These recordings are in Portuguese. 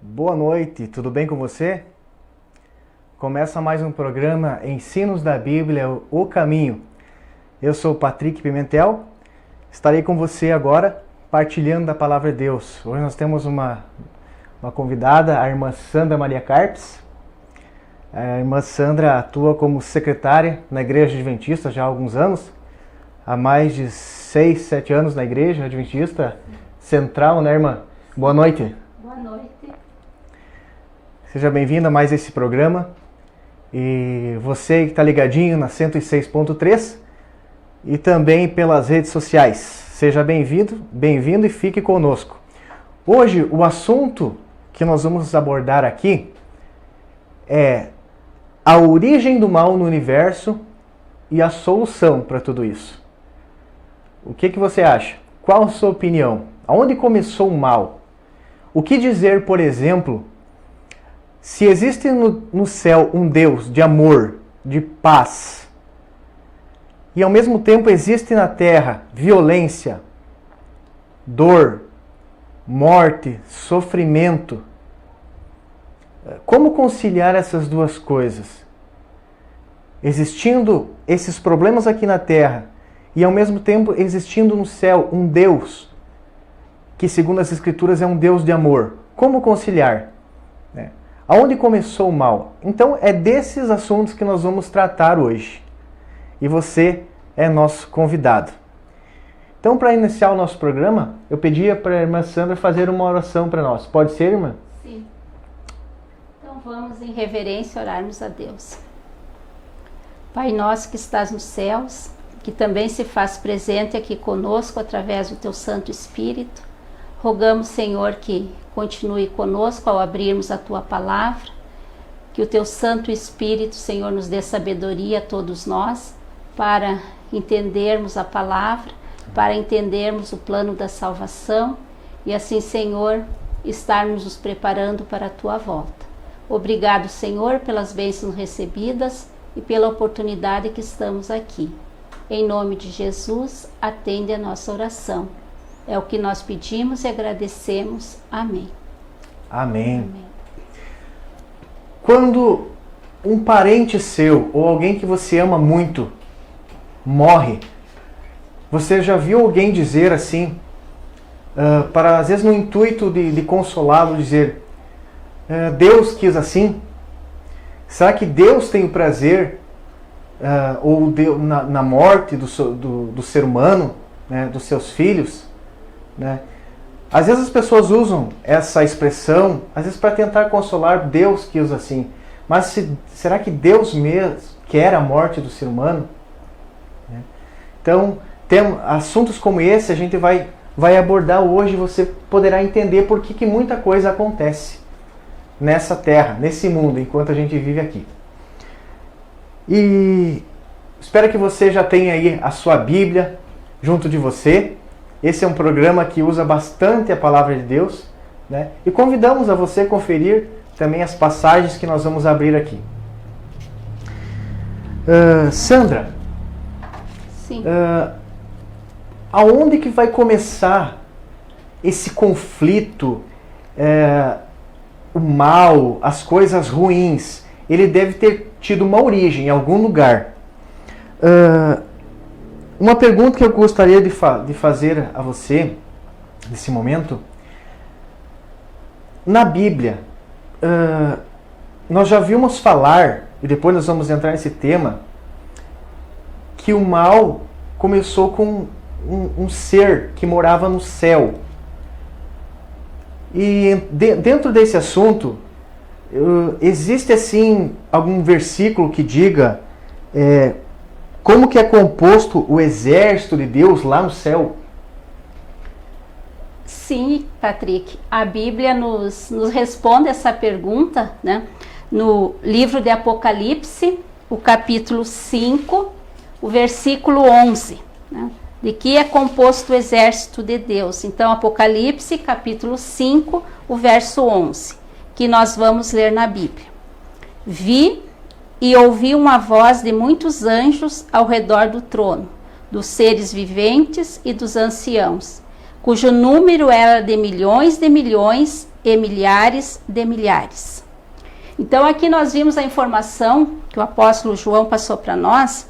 Boa noite, tudo bem com você? Começa mais um programa Ensinos da Bíblia, O Caminho. Eu sou o Patrick Pimentel, estarei com você agora partilhando da Palavra de Deus. Hoje nós temos uma convidada, a irmã Sandra Maria Carpes. A irmã Sandra atua como secretária na Igreja Adventista já há alguns anos, há mais de 6, 7 anos na Igreja Adventista Central, né, irmã? Boa noite. Boa noite. Seja bem-vindo a mais esse programa. E você que está ligadinho na 106.3 e também pelas redes sociais. Seja bem-vindo e fique conosco. Hoje o assunto que nós vamos abordar aqui é a origem do mal no universo e a solução para tudo isso. O que você acha? Qual a sua opinião? Aonde começou o mal? O que dizer, por exemplo, se existe no céu um Deus de amor, de paz, e ao mesmo tempo existe na terra violência, dor, morte, sofrimento, como conciliar essas duas coisas? Existindo esses problemas aqui na terra e ao mesmo tempo existindo no céu um Deus que, segundo as Escrituras, é um Deus de amor. Como conciliar? Aonde começou o mal? Então é desses assuntos que nós vamos tratar hoje. E você é nosso convidado. Então, para iniciar o nosso programa, eu pedia para a irmã Sandra fazer uma oração para nós. Pode ser, irmã? Sim. Então vamos em reverência orarmos a Deus. Pai nosso que estás nos céus, que também se faz presente aqui conosco através do teu Santo Espírito, rogamos, Senhor, que continue conosco ao abrirmos a tua palavra, que o teu Santo Espírito, Senhor, nos dê sabedoria a todos nós para entendermos a palavra, para entendermos o plano da salvação e assim, Senhor, estarmos nos preparando para a tua volta. Obrigado, Senhor, pelas bênçãos recebidas e pela oportunidade que estamos aqui. Em nome de Jesus, atende a nossa oração. É o que nós pedimos e agradecemos. Amém. Amém. Amém. Quando um parente seu ou alguém que você ama muito morre, você já viu alguém dizer assim, para às vezes no intuito de consolá-lo, dizer, Deus quis assim? Será que Deus tem o prazer na morte do ser humano, né, dos seus filhos? Né? Às vezes as pessoas usam essa expressão, às vezes para tentar consolar, Deus quis assim. Mas será que Deus mesmo quer a morte do ser humano? Então, assuntos como esse a gente vai abordar hoje e você poderá entender por que muita coisa acontece nessa terra, nesse mundo, enquanto a gente vive aqui. E espero que você já tenha aí a sua Bíblia junto de você. Esse é um programa que usa bastante a Palavra de Deus, né? E convidamos a você conferir também as passagens que nós vamos abrir aqui. Sandra, sim. Aonde que vai começar esse conflito, o mal, as coisas ruins? Ele deve ter tido uma origem em algum lugar. Uma pergunta que eu gostaria de fazer a você, nesse momento, na Bíblia, nós já vimos falar, e depois nós vamos entrar nesse tema, que o mal começou com um ser que morava no céu. E dentro desse assunto, existe assim algum versículo que diga como que é composto o exército de Deus lá no céu? Sim, Patrick. A Bíblia nos responde essa pergunta, né? No livro de Apocalipse, o capítulo 5, o versículo 11. Né? De que é composto o exército de Deus. Então, Apocalipse, capítulo 5, o verso 11, que nós vamos ler na Bíblia. Vi e ouvi uma voz de muitos anjos ao redor do trono, dos seres viventes e dos anciãos, cujo número era de milhões e milhares de milhares. Então aqui nós vimos a informação que o apóstolo João passou para nós,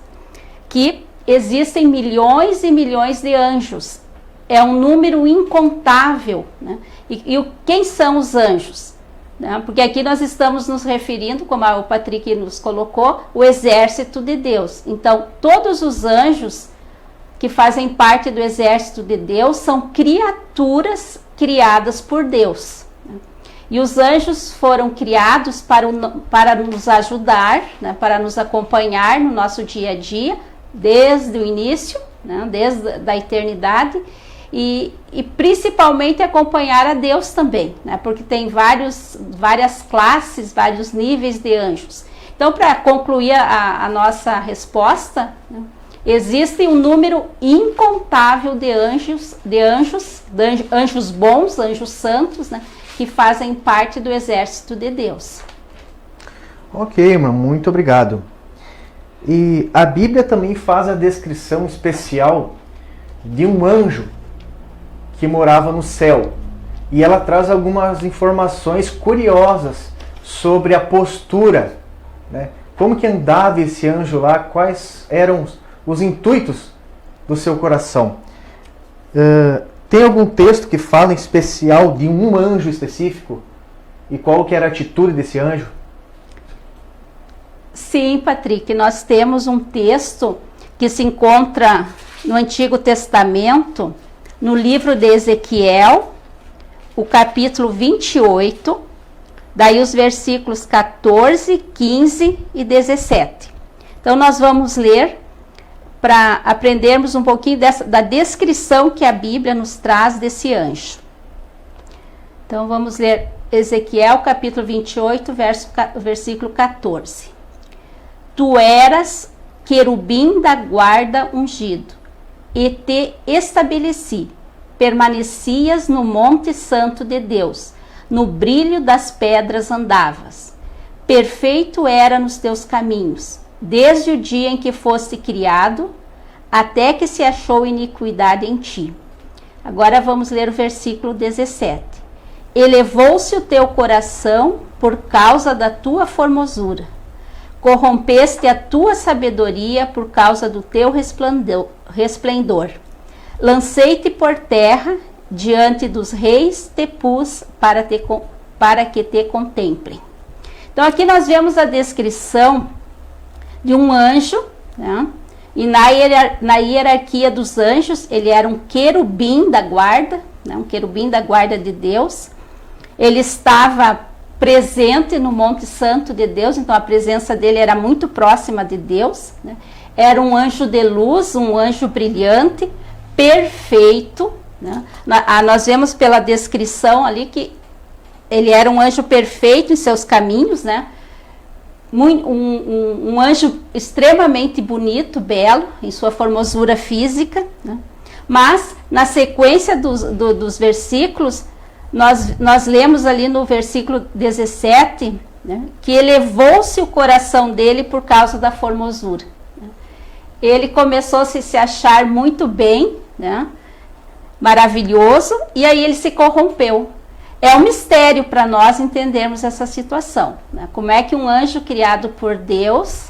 que existem milhões e milhões de anjos. É um número incontável, né? E quem são os anjos? Né? Porque aqui nós estamos nos referindo, como o Patrick nos colocou, o exército de Deus. Então, todos os anjos que fazem parte do exército de Deus são criaturas criadas por Deus. Né? E os anjos foram criados para nos ajudar, né? Para nos acompanhar no nosso dia a dia, desde o início, né? Desde a eternidade, e principalmente acompanhar a Deus também, né? Porque tem várias classes, vários níveis de anjos. Então, para concluir a nossa resposta, né? Existe um número incontável de anjos bons, anjos santos, né? Que fazem parte do exército de Deus. Ok, irmã, muito obrigado. E a Bíblia também faz a descrição especial de um anjo que morava no céu. E ela traz algumas informações curiosas sobre a postura, né? Como que andava esse anjo lá, quais eram os intuitos do seu coração. Tem algum texto que fala em especial de um anjo específico? E qual que era a atitude desse anjo? Sim, Patrick, nós temos um texto que se encontra no Antigo Testamento, no livro de Ezequiel, o capítulo 28, daí os versículos 14, 15 e 17. Então nós vamos ler para aprendermos um pouquinho da descrição que a Bíblia nos traz desse anjo. Então vamos ler Ezequiel capítulo 28, versículo 14. Tu eras querubim da guarda ungido, e te estabeleci, permanecias no monte santo de Deus, no brilho das pedras andavas. Perfeito era nos teus caminhos, desde o dia em que foste criado, até que se achou iniquidade em ti. Agora vamos ler o versículo 17. Elevou-se o teu coração por causa da tua formosura. Corrompeste a tua sabedoria por causa do teu resplendor. Lancei-te por terra, diante dos reis te pus para que te contemplem. Então aqui nós vemos a descrição de um anjo, né? E na hierarquia dos anjos, ele era um querubim da guarda, né? Um querubim da guarda de Deus. Ele estava presente no Monte Santo de Deus, então a presença dele era muito próxima de Deus, né? Era um anjo de luz, um anjo brilhante, perfeito, né? Nós vemos pela descrição ali que ele era um anjo perfeito em seus caminhos, né? Um anjo extremamente bonito, belo, em sua formosura física, né? Mas na sequência dos versículos, nós lemos ali no versículo 17, né, que elevou-se o coração dele por causa da formosura. Né? Ele começou a se achar muito bem, né, maravilhoso, e aí ele se corrompeu. É um mistério para nós entendermos essa situação, né? Como é que um anjo criado por Deus,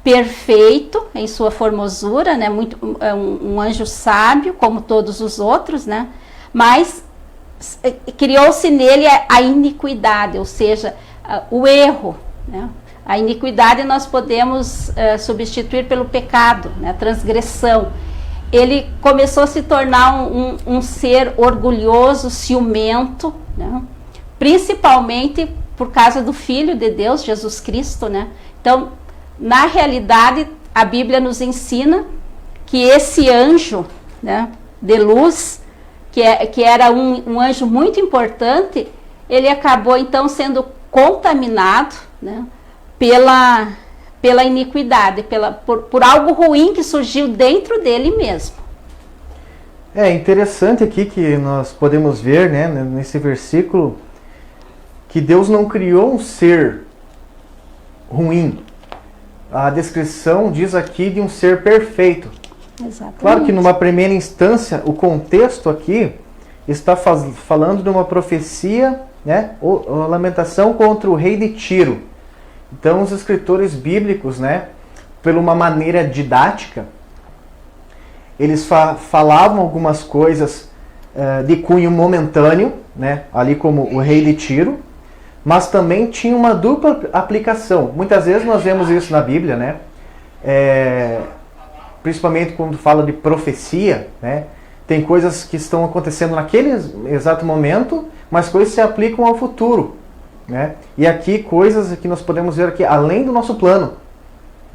perfeito em sua formosura, né? Um anjo sábio, como todos os outros, né? Mas criou-se nele a iniquidade, ou seja, o erro, né? A iniquidade nós podemos substituir pelo pecado, né? A transgressão. Ele começou a se tornar um ser orgulhoso, ciumento, né? Principalmente por causa do Filho de Deus, Jesus Cristo, né? Então, na realidade, a Bíblia nos ensina que esse anjo, né, de luz, que era um anjo muito importante, ele acabou então sendo contaminado, né, pela iniquidade, por algo ruim que surgiu dentro dele mesmo. É interessante aqui que nós podemos ver, né, nesse versículo, que Deus não criou um ser ruim. A descrição diz aqui de um ser perfeito. Exatamente. Claro que numa primeira instância, o contexto aqui está falando de uma profecia, né, a lamentação contra o rei de Tiro. Então os escritores bíblicos, né, por uma maneira didática, eles falavam algumas coisas de cunho momentâneo, né, ali como o rei de Tiro, mas também tinha uma dupla aplicação. Muitas vezes nós vemos isso na Bíblia, né, principalmente quando fala de profecia, né, tem coisas que estão acontecendo naquele exato momento, mas coisas se aplicam ao futuro, né? E aqui coisas que nós podemos ver aqui além do nosso plano,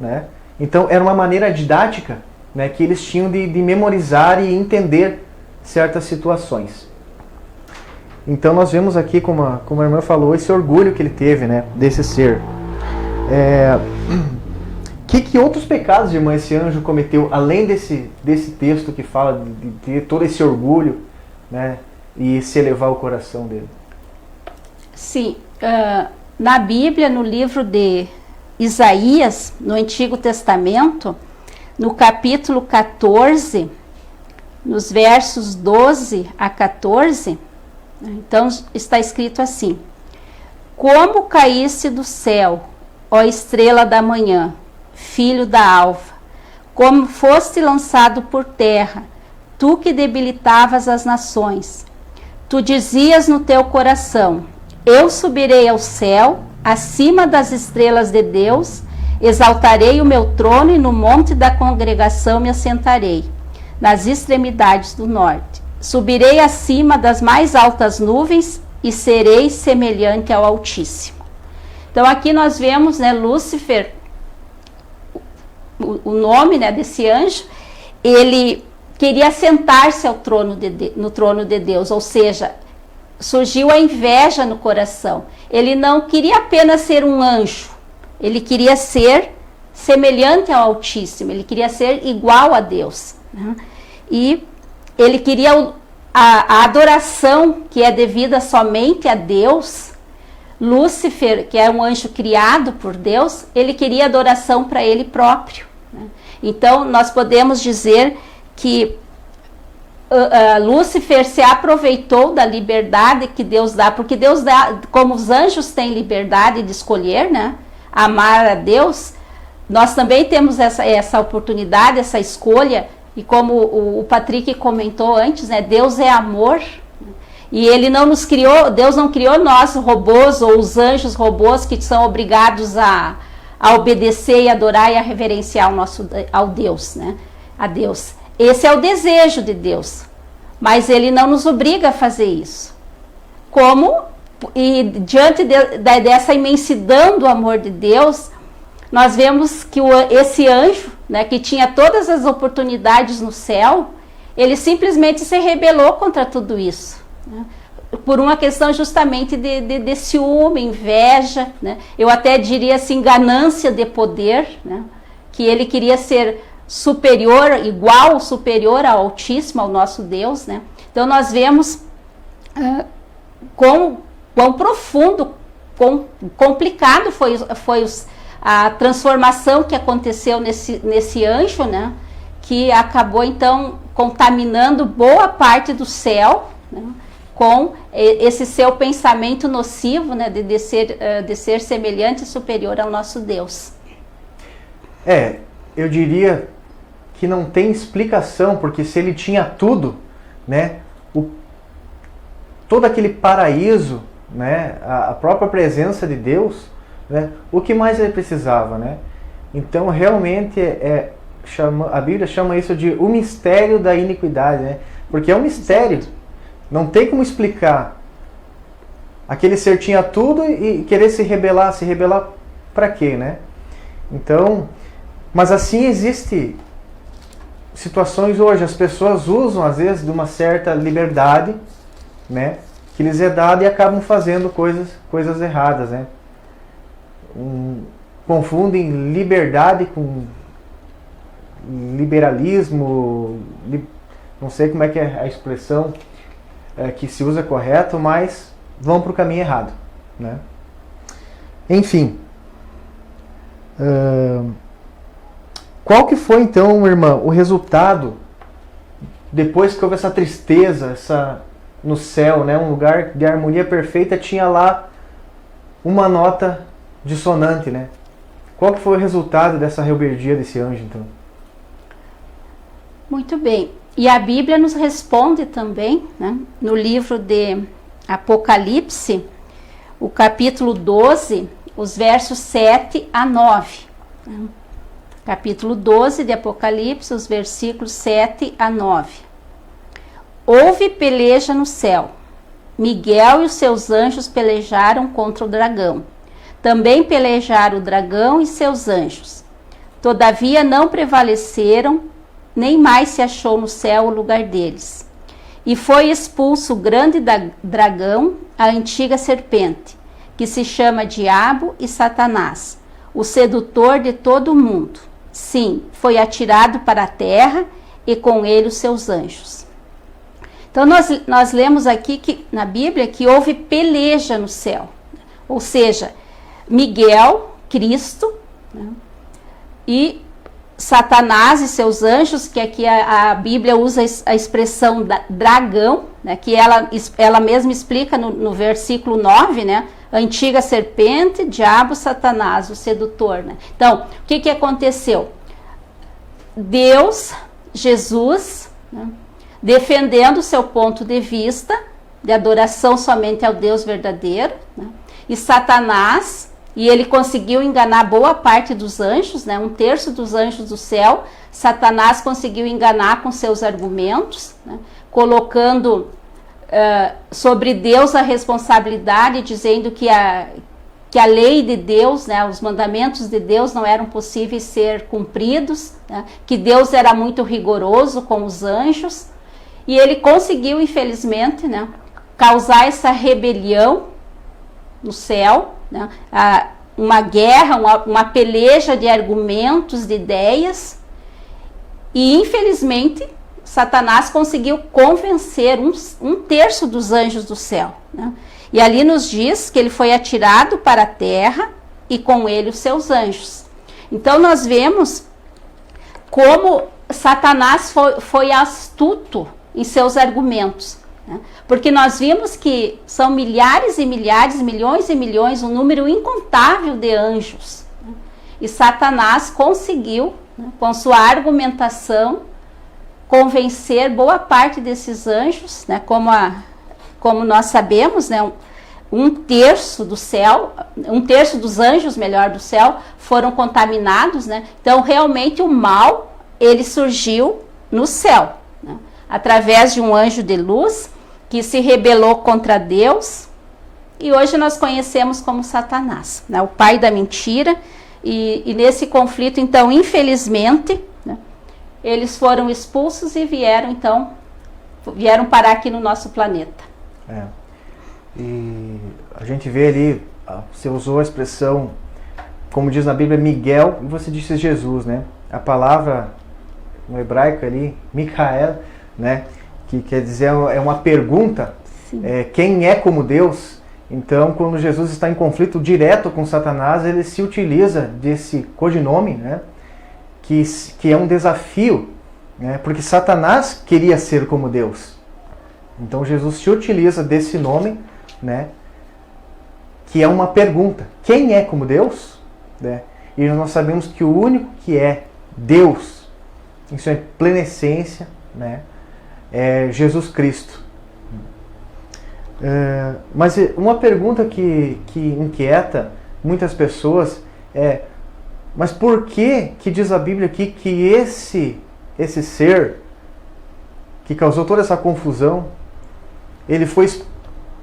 né? Então era uma maneira didática, né, que eles tinham de memorizar e entender certas situações. Então nós vemos aqui, como a irmã falou, esse orgulho que ele teve, né, desse ser. Que outros pecados, irmã, esse anjo cometeu, além desse texto que fala de ter todo esse orgulho, né, e se elevar o coração dele? Sim, na Bíblia, no livro de Isaías, no Antigo Testamento, no capítulo 14, nos versos 12 a 14, então está escrito assim: Como caísse do céu, ó estrela da manhã, filho da alva, como foste lançado por terra, tu que debilitavas as nações. Tu dizias no teu coração: eu subirei ao céu, acima das estrelas de Deus, exaltarei o meu trono e no monte da congregação me assentarei, nas extremidades do norte. Subirei acima das mais altas nuvens e serei semelhante ao Altíssimo. Então aqui nós vemos, né, Lúcifer, o nome, né, desse anjo, ele queria sentar-se no trono de Deus, ou seja, surgiu a inveja no coração. Ele não queria apenas ser um anjo, ele queria ser semelhante ao Altíssimo, ele queria ser igual a Deus, né? E ele queria a adoração que é devida somente a Deus. Lúcifer, que é um anjo criado por Deus, ele queria adoração para ele próprio, né? Então nós podemos dizer que Lúcifer se aproveitou da liberdade que Deus dá, porque Deus dá, como os anjos têm liberdade de escolher, né, amar a Deus, nós também temos essa oportunidade, essa escolha, e como o Patrick comentou antes, né, Deus é amor, e Ele não nos criou, Deus não criou nós robôs, ou os anjos robôs que são obrigados a obedecer e adorar e a reverenciar ao Deus, né, a Deus. Esse é o desejo de Deus, mas Ele não nos obriga a fazer isso. E diante dessa imensidão do amor de Deus, nós vemos que esse anjo, né, que tinha todas as oportunidades no céu, ele simplesmente se rebelou contra tudo isso, né, por uma questão justamente de ciúme, inveja, né, eu até diria assim, ganância de poder, né, que ele queria ser superior, superior ao Altíssimo, ao nosso Deus, né? Então nós vemos quão profundo, quão complicado foi a transformação que aconteceu nesse anjo, né? Que acabou então contaminando boa parte do céu, né? Com esse seu pensamento nocivo, né? De ser semelhante e superior ao nosso Deus. Eu diria que não tem explicação, porque se ele tinha tudo, né, todo aquele paraíso, né, a própria presença de Deus, né, o que mais ele precisava, né? Então realmente a Bíblia chama isso de o mistério da iniquidade, né? Porque é um mistério, não tem como explicar. Aquele ser tinha tudo e querer se rebelar para quê, né? Então, mas assim existe situações hoje, as pessoas usam às vezes de uma certa liberdade, né, que lhes é dada e acabam fazendo coisas erradas, né? Confundem liberdade com liberalismo, não sei como é que é a expressão que se usa correto, mas vão para o caminho errado, né? Enfim, qual que foi então, irmã, o resultado depois que houve essa tristeza, no céu, né? Um lugar de harmonia perfeita, tinha lá uma nota dissonante, né? Qual que foi o resultado dessa rebeldia desse anjo, então? Muito bem. E a Bíblia nos responde também, né? No livro de Apocalipse, o capítulo 12, os versos 7 a 9. Né? Capítulo 12 de Apocalipse, os versículos 7 a 9. Houve peleja no céu. Miguel e os seus anjos pelejaram contra o dragão. Também pelejaram o dragão e seus anjos. Todavia não prevaleceram, nem mais se achou no céu o lugar deles. E foi expulso o grande dragão, a antiga serpente, que se chama Diabo e Satanás, o sedutor de todo o mundo. Sim, foi atirado para a terra e com ele os seus anjos. Então nós lemos aqui que, na Bíblia, que houve peleja no céu. Ou seja, Miguel, Cristo, né, e Satanás e seus anjos, que aqui a Bíblia usa a expressão dragão, né, que ela mesma explica no versículo 9, né, antiga serpente, diabo, Satanás, o sedutor. Né? Então, o que aconteceu? Deus, Jesus, né, defendendo o seu ponto de vista, de adoração somente ao Deus verdadeiro, né, e Satanás, e ele conseguiu enganar boa parte dos anjos, né, 1/3 dos anjos do céu. Satanás conseguiu enganar com seus argumentos, né, colocando sobre Deus a responsabilidade, dizendo que a lei de Deus, né, os mandamentos de Deus não eram possíveis ser cumpridos, né, que Deus era muito rigoroso com os anjos. E ele conseguiu, infelizmente, né, causar essa rebelião no céu, né, uma guerra, uma peleja de argumentos, de ideias, e infelizmente Satanás conseguiu convencer 1/3 dos anjos do céu. Né? E ali nos diz que ele foi atirado para a terra e com ele os seus anjos. Então nós vemos como Satanás foi astuto em seus argumentos. Porque nós vimos que são milhares e milhares, milhões e milhões, um número incontável de anjos. E Satanás conseguiu, né, com sua argumentação, convencer boa parte desses anjos, né, como nós sabemos, né, 1/3 do céu, 1/3 dos anjos, melhor, do céu, foram contaminados. Né? Então, realmente, o mal, ele surgiu no céu, né, através de um anjo de luz, que se rebelou contra Deus, e hoje nós conhecemos como Satanás, né, o pai da mentira, e nesse conflito, então, infelizmente, né, eles foram expulsos e vieram parar aqui no nosso planeta. E a gente vê ali, você usou a expressão, como diz na Bíblia, Miguel, e você disse Jesus, né? A palavra no hebraico ali, Micael, né? Que quer dizer, é uma pergunta, quem é como Deus? Então, quando Jesus está em conflito direto com Satanás, ele se utiliza desse codinome, né, que é um desafio, né, porque Satanás queria ser como Deus. Então, Jesus se utiliza desse nome, né, que é uma pergunta, quem é como Deus? Né? E nós sabemos que o único que é Deus, em sua plena essência, né, é Jesus Cristo. Mas uma pergunta que inquieta muitas pessoas é: mas por que diz a Bíblia aqui que esse ser que causou toda essa confusão, ele foi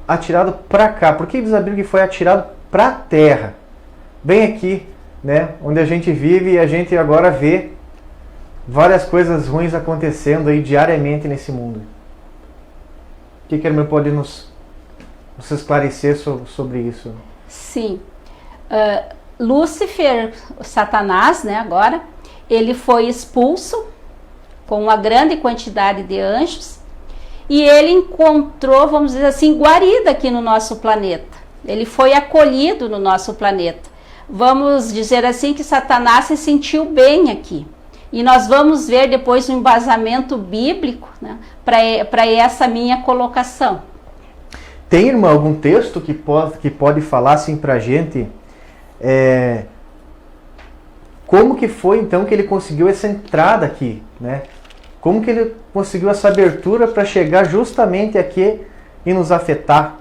atirado para cá? Por que diz a Bíblia que foi atirado para a terra? Bem aqui, né, onde a gente vive e a gente agora vê várias coisas ruins acontecendo aí diariamente nesse mundo. O que a irmã pode nos esclarecer sobre isso? Sim. Lúcifer, Satanás, né, agora, ele foi expulso com uma grande quantidade de anjos e ele encontrou, vamos dizer assim, guarida aqui no nosso planeta. Ele foi acolhido no nosso planeta. Vamos dizer assim que Satanás se sentiu bem aqui. E nós vamos ver depois um embasamento bíblico, né, para essa minha colocação. Tem, irmã, algum texto que pode falar assim para a gente como que foi então que ele conseguiu essa entrada aqui, né? Como que ele conseguiu essa abertura para chegar justamente aqui e nos afetar?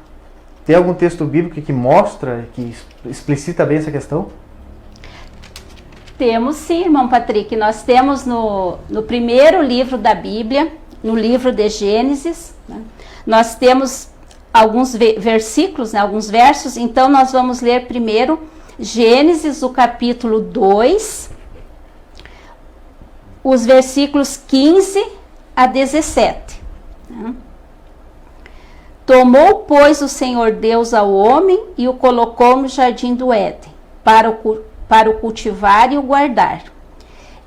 Tem algum texto bíblico que mostra, que explicita bem essa questão? Temos sim, irmão Patrick. Nós temos no primeiro livro da Bíblia, no livro de Gênesis, né? Nós temos alguns versículos, né, alguns versos. Então nós vamos ler primeiro Gênesis, o capítulo 2, os versículos 15 a 17. Né? Tomou, pois, o Senhor Deus ao homem e o colocou no jardim do Éden, para o cultivar e o guardar.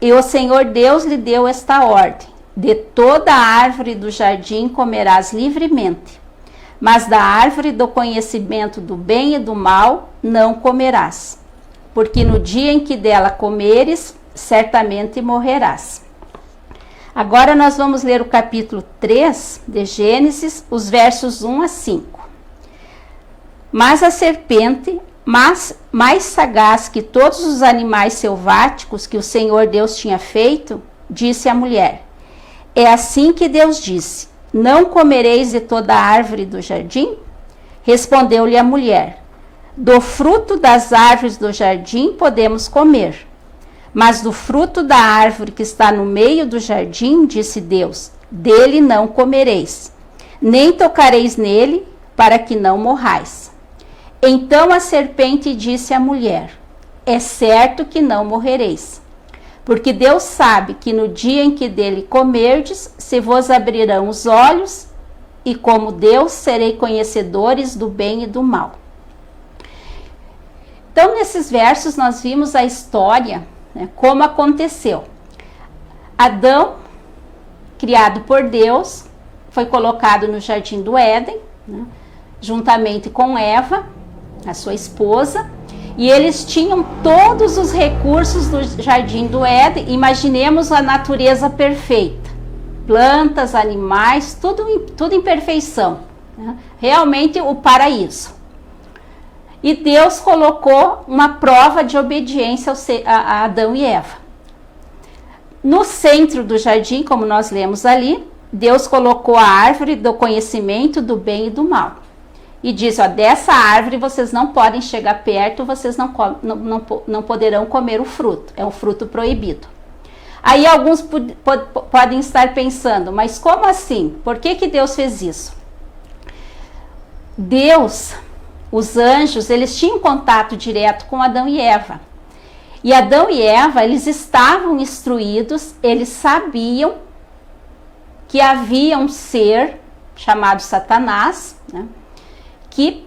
E o Senhor Deus lhe deu esta ordem: de toda a árvore do jardim comerás livremente, mas da árvore do conhecimento do bem e do mal não comerás, porque no dia em que dela comeres, certamente morrerás. Agora nós vamos ler o capítulo 3 de Gênesis, os versos 1 a 5. Mas a serpente, mais sagaz que todos os animais selváticos que o Senhor Deus tinha feito, disse à mulher: é assim que Deus disse: não comereis de toda a árvore do jardim? Respondeu-lhe a mulher: do fruto das árvores do jardim podemos comer, mas do fruto da árvore que está no meio do jardim, disse Deus, dele não comereis, nem tocareis nele, para que não morrais. Então a serpente disse à mulher: é certo que não morrereis, porque Deus sabe que no dia em que dele comerdes, se vos abrirão os olhos, e como Deus serei conhecedores do bem e do mal. Então, nesses versos, nós vimos a história, né, como aconteceu. Adão, criado por Deus, foi colocado no jardim do Éden, né, juntamente com Eva, a sua esposa, e eles tinham todos os recursos do jardim do Éden. Imaginemos a natureza perfeita, plantas, animais, tudo em perfeição, né? Realmente o paraíso. E Deus colocou uma prova de obediência a Adão e Eva. No centro do jardim, como nós lemos ali, Deus colocou a árvore do conhecimento do bem e do mal. E diz, ó, dessa árvore vocês não podem chegar perto, vocês não poderão comer o fruto, é um fruto proibido. Aí alguns podem estar pensando, mas como assim? Por que Deus fez isso? Deus, os anjos, eles tinham contato direto com Adão e Eva. E Adão e Eva, eles estavam instruídos, eles sabiam que havia um ser chamado Satanás, né, que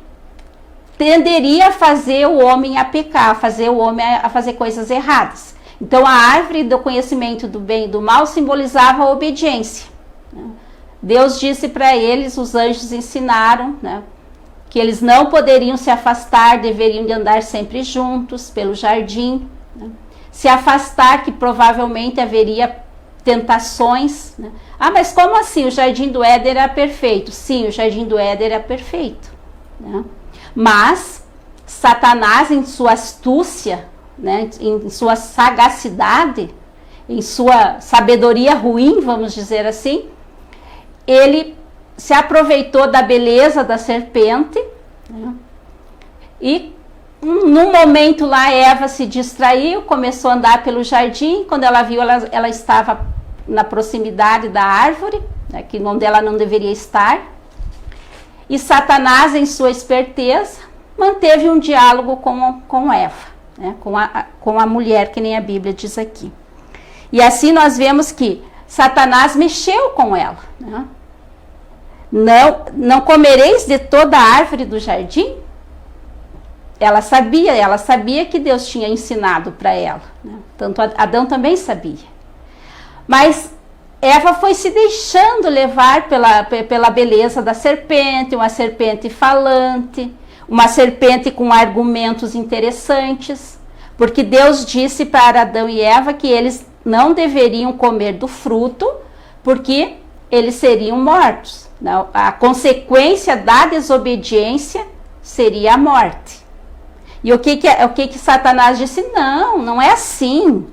tenderia a fazer o homem a pecar, a fazer o homem a fazer coisas erradas. Então a árvore do conhecimento do bem e do mal simbolizava a obediência, né? Deus disse para eles, os anjos ensinaram, né, que eles não poderiam se afastar, deveriam de andar sempre juntos pelo jardim, né? Se afastar, que provavelmente haveria tentações, né? Ah, mas como assim? O jardim do Éden era perfeito. Sim, o jardim do Éden era perfeito, né? Mas Satanás, em sua astúcia, né, em sua sagacidade, em sua sabedoria ruim, vamos dizer assim, ele se aproveitou da beleza da serpente, né, e num momento lá Eva se distraiu, começou a andar pelo jardim. Quando ela viu, ela estava na proximidade da árvore, né, onde ela não deveria estar. E Satanás, em sua esperteza, manteve um diálogo com Eva, né, com a mulher, que nem a Bíblia diz aqui. E assim nós vemos que Satanás mexeu com ela, né? Não comereis de toda a árvore do jardim? Ela sabia que Deus tinha ensinado para ela, né? Tanto Adão também sabia. Mas Eva foi se deixando levar pela beleza da serpente, uma serpente falante, uma serpente com argumentos interessantes, porque Deus disse para Adão e Eva que eles não deveriam comer do fruto, porque eles seriam mortos. Não, a consequência da desobediência seria a morte. E o que Satanás disse? Não é assim.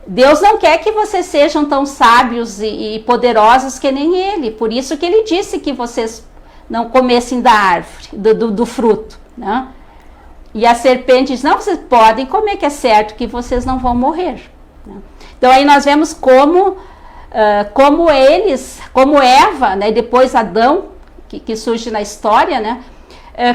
Deus não quer que vocês sejam tão sábios e poderosos que nem ele. Por isso que ele disse que vocês não comessem da árvore, do fruto. Né? E a serpente diz, não, vocês podem comer, que é certo que vocês não vão morrer. Né? Então aí nós vemos como Eva, né, depois Adão, que surge na história, né,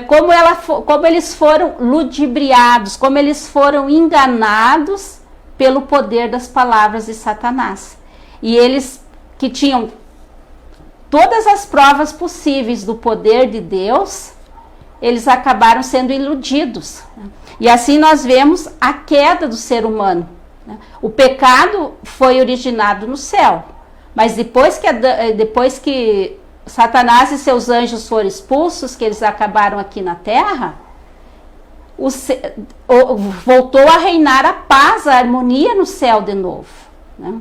como eles foram ludibriados, como eles foram enganados pelo poder das palavras de Satanás. E eles que tinham todas as provas possíveis do poder de Deus, eles acabaram sendo iludidos. E assim nós vemos a queda do ser humano. O pecado foi originado no céu, mas depois que Satanás e seus anjos foram expulsos, que eles acabaram aqui na terra, voltou a reinar a paz, a harmonia no céu de novo. Né?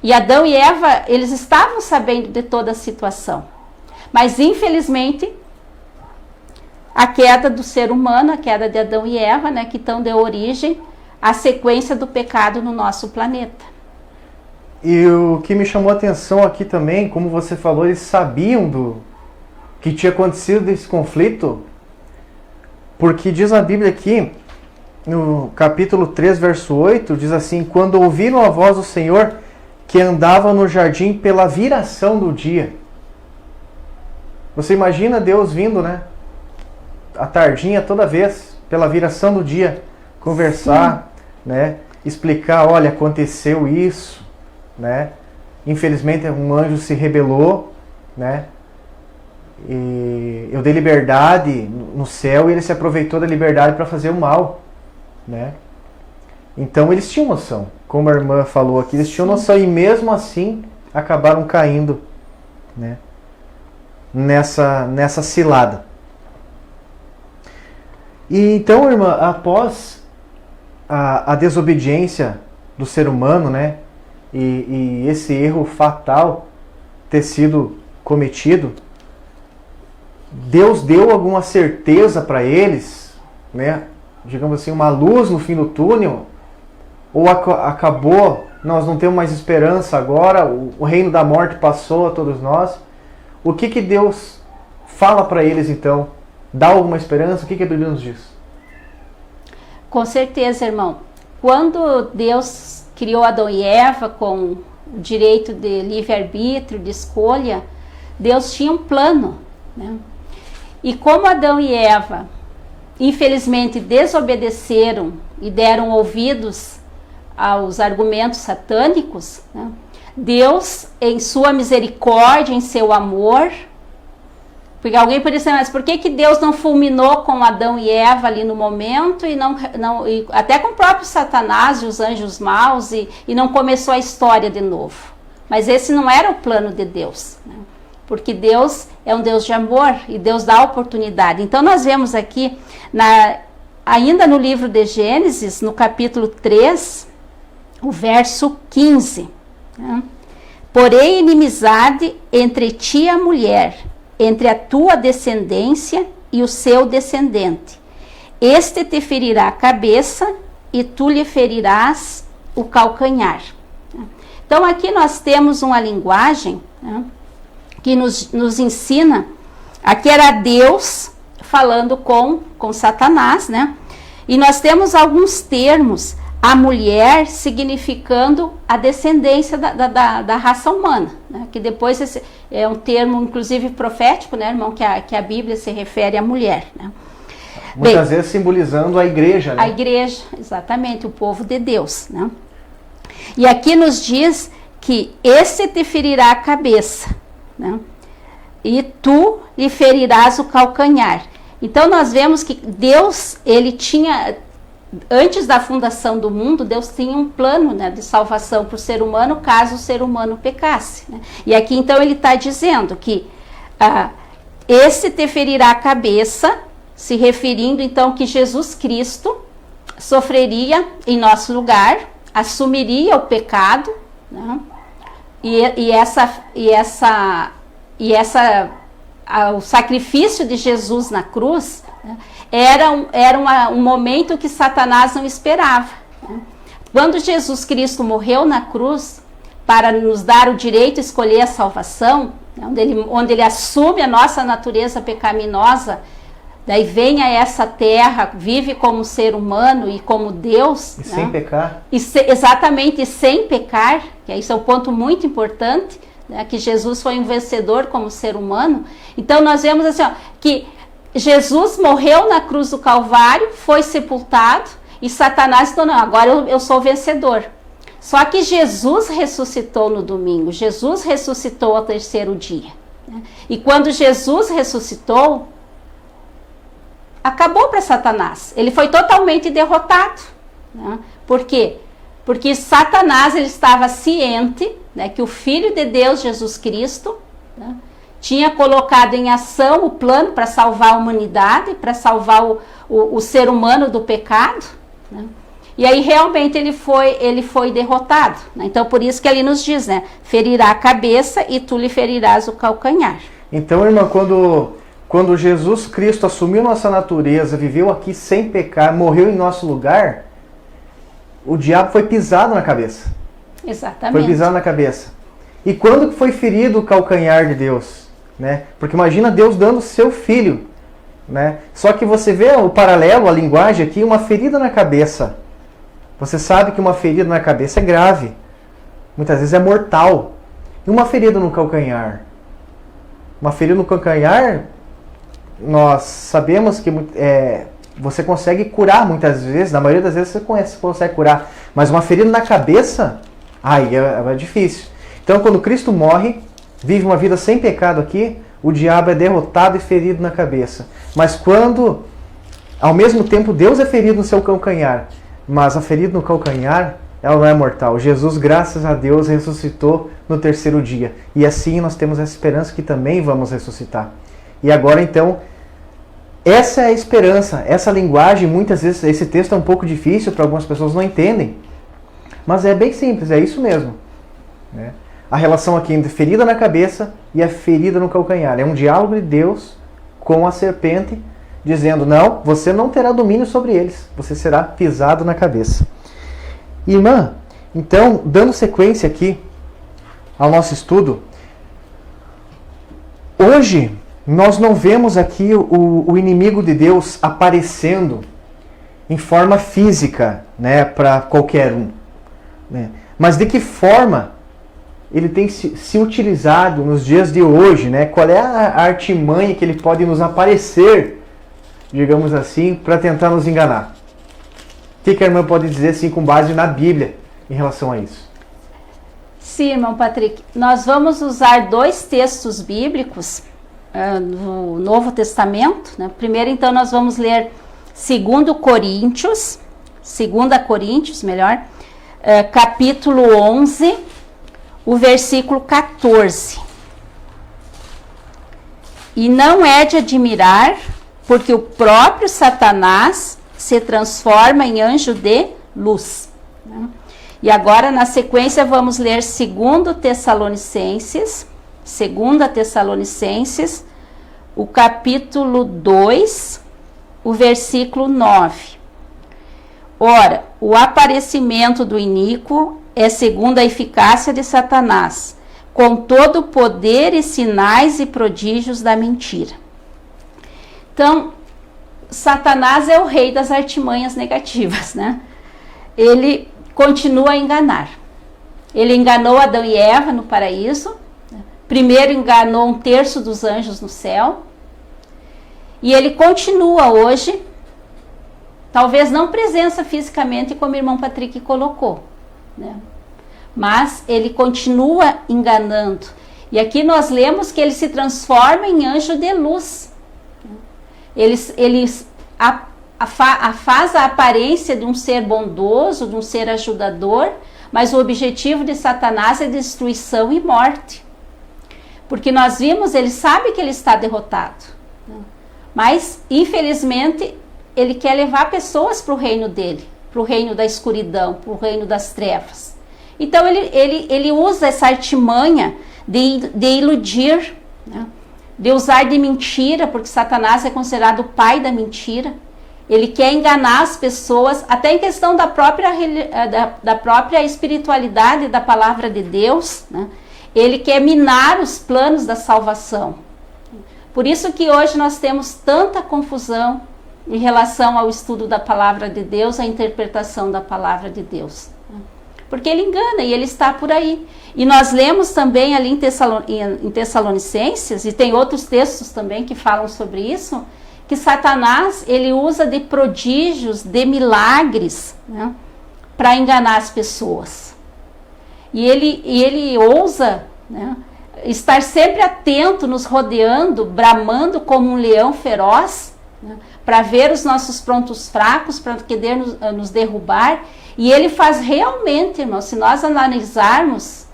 E Adão e Eva, eles estavam sabendo de toda a situação, mas infelizmente a queda do ser humano, a queda de Adão e Eva, né, que então deu origem à sequência do pecado no nosso planeta. E o que me chamou a atenção aqui também, como você falou, eles sabiam do que tinha acontecido desse conflito, porque diz a Bíblia aqui, no capítulo 3, verso 8, diz assim, quando ouviram a voz do Senhor, que andava no jardim pela viração do dia. Você imagina Deus vindo, né? A tardinha toda vez, pela viração do dia, conversar, né? Explicar, olha, aconteceu isso, né? Infelizmente um anjo se rebelou, né? E eu dei liberdade no céu e ele se aproveitou da liberdade para fazer o mal, né? Então eles tinham noção, como a irmã falou aqui, eles tinham noção e mesmo assim acabaram caindo, né? Nessa cilada. E então, irmã, após a desobediência do ser humano, né? E esse erro fatal ter sido cometido, Deus deu alguma certeza para eles, né? Digamos assim, uma luz no fim do túnel? Ou acabou, nós não temos mais esperança agora, o reino da morte passou a todos nós? O que Deus fala para eles então? Dá alguma esperança? O que a Bíblia nos diz? Com certeza, irmão. Quando Deus criou Adão e Eva com o direito de livre-arbítrio, de escolha, Deus tinha um plano, né? E como Adão e Eva, infelizmente, desobedeceram e deram ouvidos aos argumentos satânicos, né? Deus, em sua misericórdia, em seu amor, porque alguém poderia dizer, mas por que Deus não fulminou com Adão e Eva ali no momento e até com o próprio Satanás e os anjos maus e não começou a história de novo? Mas esse não era o plano de Deus, né? Porque Deus é um Deus de amor e Deus dá oportunidade. Então nós vemos aqui, ainda no livro de Gênesis, no capítulo 3, o verso 15. Né? Porém, inimizade entre ti e a mulher, entre a tua descendência e o seu descendente. Este te ferirá a cabeça e tu lhe ferirás o calcanhar. Então aqui nós temos uma linguagem, né, que nos ensina, aqui era Deus falando com Satanás, né? E nós temos alguns termos, a mulher significando a descendência da raça humana, né? Que depois esse é um termo, inclusive, profético, né, irmão, que a Bíblia se refere à mulher, né? Muitas vezes simbolizando a igreja, né? A igreja, exatamente, o povo de Deus, né? E aqui nos diz que esse te ferirá a cabeça, né? E tu lhe ferirás o calcanhar. Então nós vemos que Deus, ele tinha, antes da fundação do mundo, Deus tinha um plano, né, de salvação para o ser humano, caso o ser humano pecasse, né? E aqui então ele está dizendo que esse te ferirá a cabeça, se referindo então que Jesus Cristo sofreria em nosso lugar, assumiria o pecado, né? O sacrifício de Jesus na cruz, né, era um momento que Satanás não esperava, né? Quando Jesus Cristo morreu na cruz para nos dar o direito de escolher a salvação, né, onde ele assume a nossa natureza pecaminosa, daí vem a essa terra, vive como ser humano e como Deus. E, né, sem pecar. Exatamente, sem pecar, que isso é um ponto muito importante, né, que Jesus foi um vencedor como ser humano. Então nós vemos assim, ó, que Jesus morreu na cruz do Calvário, foi sepultado, e Satanás falou, não, agora eu sou vencedor. Só que Jesus ressuscitou no domingo, Jesus ressuscitou ao terceiro dia, né? E quando Jesus ressuscitou, acabou para Satanás, ele foi totalmente derrotado, né? Por quê? Porque Satanás, ele estava ciente, né, que o Filho de Deus, Jesus Cristo, né, tinha colocado em ação o plano para salvar a humanidade, para salvar o ser humano do pecado, né? E aí realmente ele foi derrotado, né? Então por isso que ele nos diz, né, ferirá a cabeça e tu lhe ferirás o calcanhar. Então, irmã, quando Jesus Cristo assumiu nossa natureza, viveu aqui sem pecar, morreu em nosso lugar, o diabo foi pisado na cabeça. Exatamente. Foi pisado na cabeça. E quando foi ferido o calcanhar de Deus, né? Porque imagina Deus dando seu filho, né? Só que você vê o paralelo, a linguagem aqui, uma ferida na cabeça. Você sabe que uma ferida na cabeça é grave. Muitas vezes é mortal. E uma ferida no calcanhar? Uma ferida no calcanhar, nós sabemos que você consegue curar muitas vezes, na maioria das vezes você consegue curar. Mas uma ferida na cabeça, aí é difícil. Então quando Cristo morre, vive uma vida sem pecado aqui, o diabo é derrotado e ferido na cabeça. Mas quando, ao mesmo tempo, Deus é ferido no seu calcanhar, mas a ferida no calcanhar, ela não é mortal. Jesus, graças a Deus, ressuscitou no terceiro dia. E assim nós temos essa esperança que também vamos ressuscitar. E agora então, essa é a esperança, essa linguagem, muitas vezes esse texto é um pouco difícil, para algumas pessoas não entendem. Mas é bem simples, é isso mesmo, né? A relação aqui entre ferida na cabeça e a ferida no calcanhar. É um diálogo de Deus com a serpente, dizendo, não, você não terá domínio sobre eles, você será pisado na cabeça. Irmã, então, dando sequência aqui ao nosso estudo, hoje nós não vemos aqui o inimigo de Deus aparecendo em forma física, né, para qualquer um, né? Mas de que forma ele tem se utilizado nos dias de hoje, né? Qual é a artimanha que ele pode nos aparecer, digamos assim, para tentar nos enganar? O que a irmã pode dizer assim com base na Bíblia em relação a isso? Sim, irmão Patrick, nós vamos usar dois textos bíblicos no Novo Testamento, né? Primeiro, então, nós vamos ler 2 Coríntios, capítulo 11, o versículo 14. E não é de admirar, porque o próprio Satanás se transforma em anjo de luz. E agora, na sequência, vamos ler 2 Tessalonicenses, o capítulo 2, o versículo 9. Ora, o aparecimento do iníquo é segundo a eficácia de Satanás, com todo o poder e sinais e prodígios da mentira. Então, Satanás é o rei das artimanhas negativas, né? Ele continua a enganar. Ele enganou Adão e Eva no paraíso. Primeiro enganou 1/3 dos anjos no céu. E ele continua hoje, talvez não presença fisicamente, como o irmão Patrick colocou, né? Mas ele continua enganando. E aqui nós lemos que ele se transforma em anjo de luz. Ele faz a aparência de um ser bondoso, de um ser ajudador, mas o objetivo de Satanás é destruição e morte. Porque nós vimos, ele sabe que ele está derrotado, né? Mas, infelizmente, ele quer levar pessoas para o reino dele, para o reino da escuridão, para o reino das trevas. Então ele usa essa artimanha de iludir, né? De usar de mentira, porque Satanás é considerado o pai da mentira. Ele quer enganar as pessoas, até em questão da própria espiritualidade da palavra de Deus, né? Ele quer minar os planos da salvação. Por isso que hoje nós temos tanta confusão em relação ao estudo da palavra de Deus, à interpretação da palavra de Deus. Porque ele engana e ele está por aí. E nós lemos também ali em Tessalonicenses, e tem outros textos também que falam sobre isso, que Satanás ele usa de prodígios, de milagres, né, para enganar as pessoas. E ele ousa, né, estar sempre atento, nos rodeando, bramando como um leão feroz, né, para ver os nossos pontos fracos, para querer nos derrubar. E ele faz realmente, irmão, se nós analisarmos,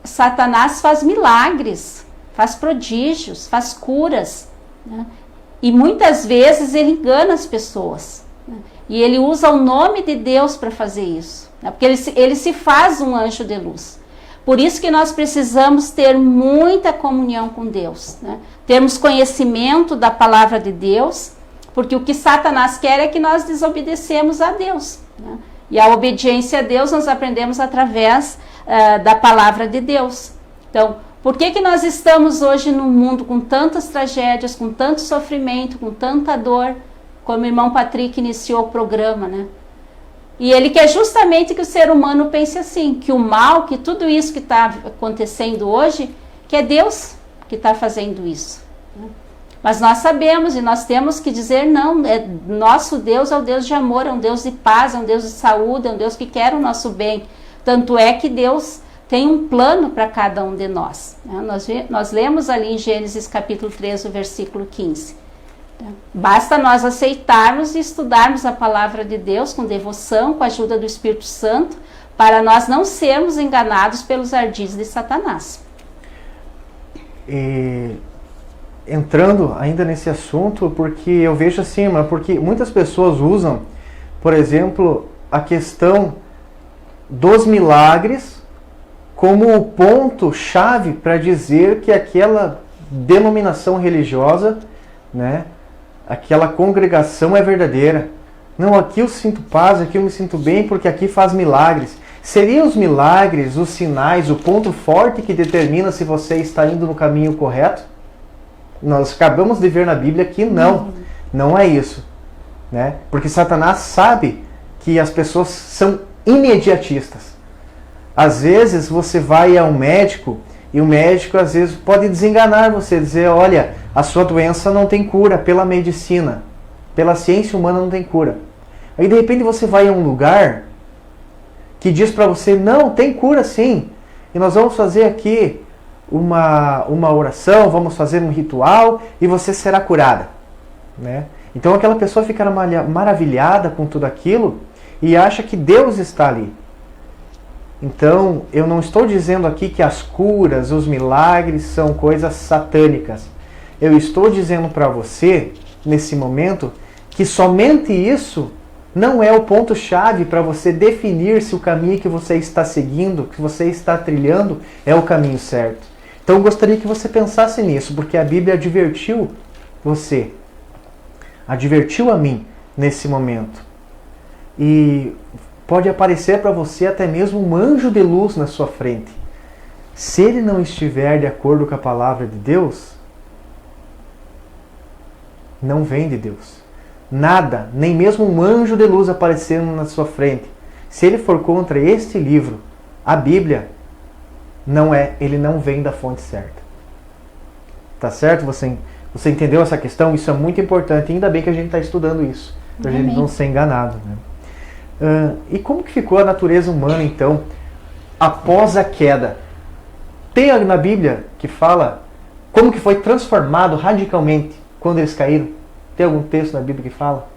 Satanás faz milagres, faz prodígios, faz curas, né? E muitas vezes ele engana as pessoas, né? E ele usa o nome de Deus para fazer isso, né? Porque ele se faz um anjo de luz. Por isso que nós precisamos ter muita comunhão com Deus, né? Termos conhecimento da palavra de Deus, porque o que Satanás quer é que nós desobedecemos a Deus, né? E a obediência a Deus nós aprendemos através da palavra de Deus. Então, por que nós estamos hoje num mundo com tantas tragédias, com tanto sofrimento, com tanta dor, como o irmão Patrick iniciou o programa, né? E ele quer justamente que o ser humano pense assim, que o mal, que tudo isso que está acontecendo hoje, que é Deus que está fazendo isso, né? Mas nós sabemos e nós temos que dizer não, nosso Deus é o Deus de amor, é um Deus de paz, é um Deus de saúde, é um Deus que quer o nosso bem. Tanto é que Deus tem um plano para cada um de nós, né? Nós lemos ali em Gênesis capítulo 3, o versículo 15. Basta nós aceitarmos e estudarmos a palavra de Deus com devoção, com a ajuda do Espírito Santo, para nós não sermos enganados pelos ardis de Satanás. Entrando ainda nesse assunto, porque eu vejo assim, porque muitas pessoas usam, por exemplo, a questão dos milagres como o ponto-chave para dizer que aquela denominação religiosa, né, aquela congregação é verdadeira. Não, aqui eu sinto paz, aqui eu me sinto bem porque aqui faz milagres. Seriam os milagres, os sinais, o ponto forte que determina se você está indo no caminho correto? Nós acabamos de ver na Bíblia que não é isso, né? Porque Satanás sabe que as pessoas são imediatistas. Às vezes você vai a um médico e o médico às vezes pode desenganar você, dizer, olha, a sua doença não tem cura pela medicina, pela ciência humana não tem cura. Aí de repente você vai a um lugar que diz para você, não, tem cura sim, e nós vamos fazer aqui uma oração, vamos fazer um ritual e você será curada, né? Então aquela pessoa fica maravilhada com tudo aquilo e acha que Deus está ali. Então eu não estou dizendo aqui que as curas, os milagres são coisas satânicas. Eu estou dizendo para você, nesse momento, que somente isso não é o ponto-chave para você definir se o caminho que você está seguindo, que você está trilhando, é o caminho certo. Então eu gostaria que você pensasse nisso, porque a Bíblia advertiu você, advertiu a mim nesse momento. E pode aparecer para você até mesmo um anjo de luz na sua frente. Se ele não estiver de acordo com a palavra de Deus, não vem de Deus. Nada, nem mesmo um anjo de luz aparecendo na sua frente. Se ele for contra este livro, a Bíblia, ele não vem da fonte certa. Tá certo? Você entendeu essa questão? Isso é muito importante. Ainda bem que a gente está estudando isso, para a gente não ser enganado, né? E como que ficou a natureza humana, então, após a queda? Tem na Bíblia que fala como que foi transformado radicalmente quando eles caíram? Tem algum texto na Bíblia que fala?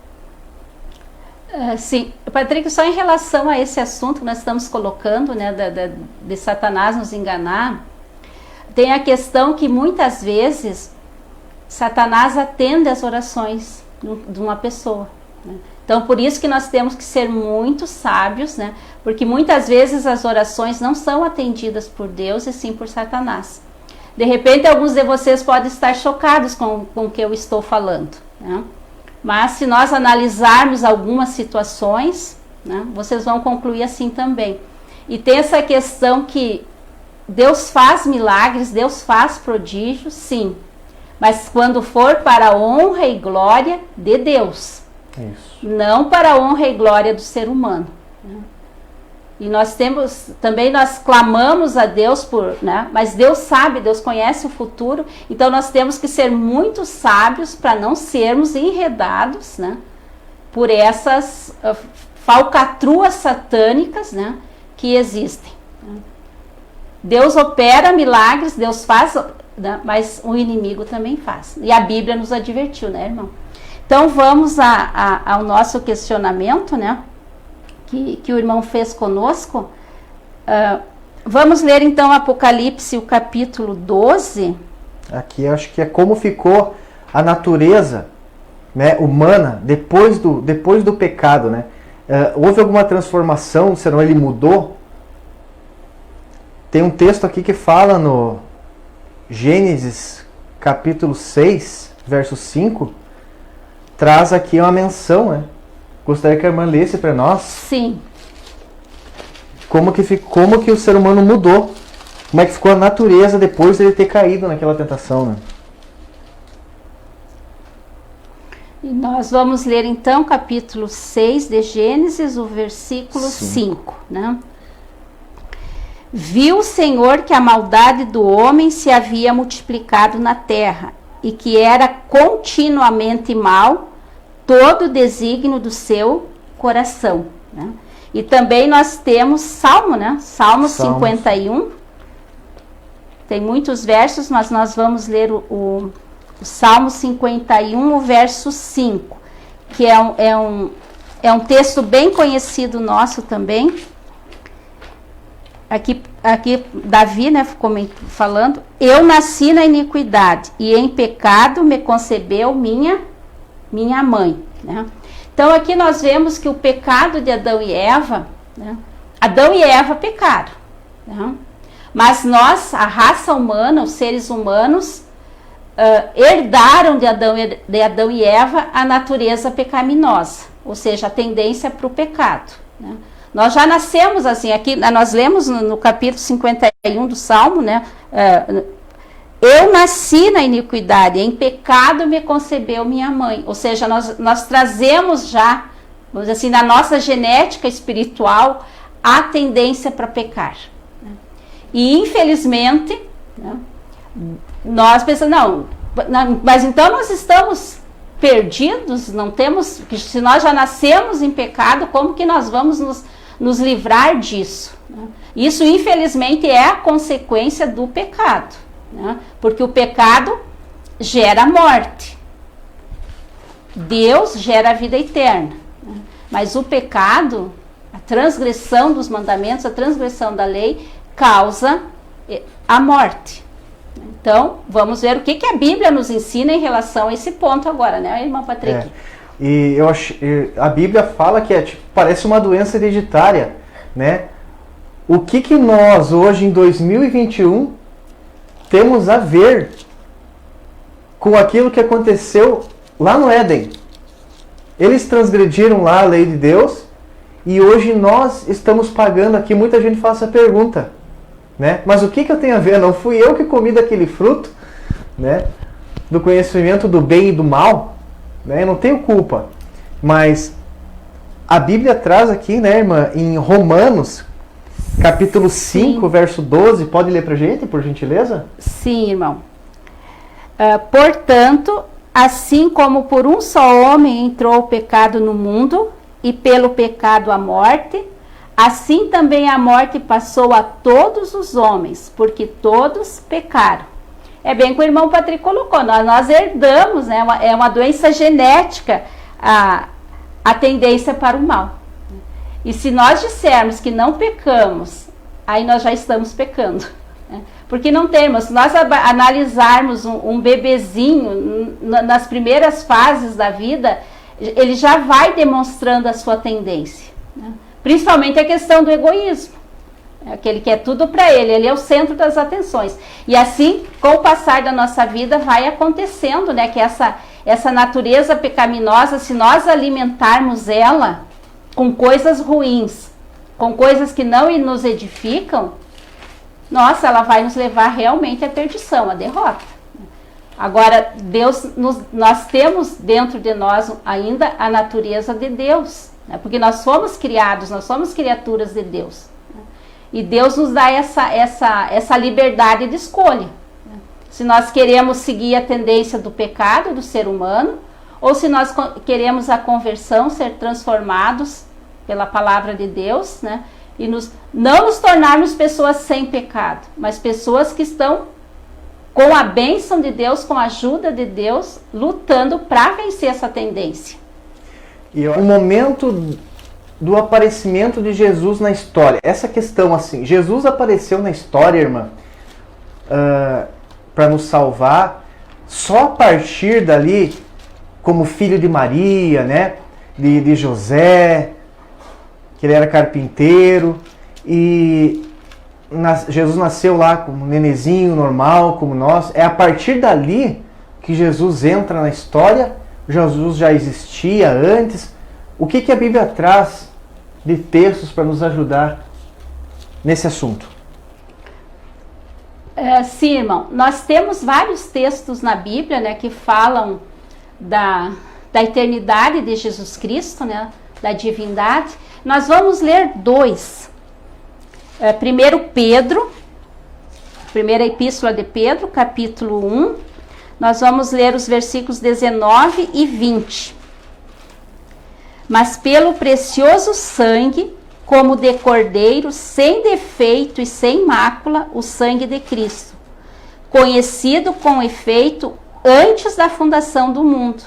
Sim, Patrick, só em relação a esse assunto que nós estamos colocando, né, de Satanás nos enganar, tem a questão que muitas vezes Satanás atende às orações de uma pessoa. né? Então, por isso que nós temos que ser muito sábios, né? Porque muitas vezes as orações não são atendidas por Deus e sim por Satanás. De repente, alguns de vocês podem estar chocados com o que eu estou falando, né? Mas se nós analisarmos algumas situações, né, vocês vão concluir assim também. E tem essa questão que Deus faz milagres, Deus faz prodígios, sim. Mas quando for para a honra e glória de Deus. Isso. Não para a honra e glória do ser humano, né? E nós clamamos a Deus por, né? Mas Deus sabe, Deus conhece o futuro, então nós temos que ser muito sábios para não sermos enredados, né, por essas falcatruas satânicas, né, que existem. Deus opera milagres, Deus faz, né, mas o inimigo também faz. E a Bíblia nos advertiu, né, irmão? Então vamos ao nosso questionamento, né, que o irmão fez conosco. Vamos ler então Apocalipse, o capítulo 12. Aqui acho que é como ficou a natureza, né, humana depois do pecado, né? Houve alguma transformação, senão ele mudou? Tem um texto aqui que fala no Gênesis capítulo 6, verso 5, traz aqui uma menção, né? Gostaria que a irmã lesse para nós. Sim. Como que o ser humano mudou. Como é que ficou a natureza depois de ele ter caído naquela tentação, né? E nós vamos ler então capítulo 6 de Gênesis, o versículo 5, né? Viu o Senhor que a maldade do homem se havia multiplicado na terra e que era continuamente mal todo o desígnio do seu coração, né? E também nós temos Salmo, né? Salmo 51. Tem muitos versos, mas nós vamos ler o Salmo 51, o verso 5, que é um texto bem conhecido nosso também. Aqui Davi, né, falando: eu nasci na iniquidade e em pecado me concebeu minha mãe, né? Então aqui nós vemos que o pecado de Adão e Eva, né, Adão e Eva pecaram, né? Mas nós, a raça humana, os seres humanos, herdaram de Adão e Eva a natureza pecaminosa, ou seja, a tendência para o pecado, né? Nós já nascemos assim. Aqui nós lemos no capítulo 51 do Salmo, né? Eu nasci na iniquidade, em pecado me concebeu minha mãe. Ou seja, nós trazemos já, vamos dizer assim, na nossa genética espiritual, a tendência para pecar, né? E infelizmente, né, nós pensamos, não, mas então nós estamos perdidos, não temos, se nós já nascemos em pecado, como que nós vamos nos livrar disso, né? Isso infelizmente é a consequência do pecado, né? Porque o pecado gera morte, Deus gera a vida eterna, né? Mas o pecado, a transgressão dos mandamentos, a transgressão da lei causa a morte. Então vamos ver o que a Bíblia nos ensina em relação a esse ponto agora, né, irmã Patrick? E a Bíblia fala que parece uma doença hereditária, né? O que nós, hoje em 2021, temos a ver com aquilo que aconteceu lá no Éden? Eles transgrediram lá a lei de Deus e hoje nós estamos pagando aqui. Muita gente faz essa pergunta, né? Mas o que eu tenho a ver? Não fui eu que comi daquele fruto, né, do conhecimento do bem e do mal? Né? Eu não tenho culpa, mas a Bíblia traz aqui, né, irmã, em Romanos, capítulo 5, verso 12, pode ler pra gente, por gentileza? Sim, irmão. Portanto, assim como por um só homem entrou o pecado no mundo, e pelo pecado a morte, assim também a morte passou a todos os homens, porque todos pecaram. É bem que o irmão Patrick colocou, nós herdamos, né, é uma doença genética, a tendência para o mal. E se nós dissermos que não pecamos, aí nós já estamos pecando, né? Porque não temos. Se nós analisarmos um bebezinho nas primeiras fases da vida, ele já vai demonstrando a sua tendência, né? Principalmente a questão do egoísmo. Aquele que é tudo para ele é o centro das atenções. E assim, com o passar da nossa vida, vai acontecendo, né, que essa natureza pecaminosa, se nós alimentarmos ela com coisas ruins, com coisas que não nos edificam, nossa, ela vai nos levar realmente à perdição, à derrota. Agora, nós temos dentro de nós ainda a natureza de Deus, né, porque nós somos criados, nós somos criaturas de Deus. E Deus nos dá essa liberdade de escolha. Se nós queremos seguir a tendência do pecado do ser humano, ou se nós queremos a conversão, ser transformados pela palavra de Deus, né? E não nos tornarmos pessoas sem pecado, mas pessoas que estão com a bênção de Deus, com a ajuda de Deus, lutando para vencer essa tendência. E o momento do aparecimento de Jesus na história. Essa questão assim, Jesus apareceu na história, irmã, para nos salvar, só a partir dali, como filho de Maria, né, de José, que ele era carpinteiro, e Jesus nasceu lá como um nenezinho normal, como nós. É a partir dali que Jesus entra na história. Jesus já existia antes. O que a Bíblia traz de textos para nos ajudar nesse assunto? Sim, irmão. Nós temos vários textos na Bíblia, né, que falam da eternidade de Jesus Cristo, né, da divindade. Nós vamos ler dois. Primeiro Pedro, primeira epístola de Pedro, capítulo 1. Nós vamos ler os versículos 19 e 20. Mas pelo precioso sangue, como de cordeiro, sem defeito e sem mácula, o sangue de Cristo, conhecido com efeito antes da fundação do mundo,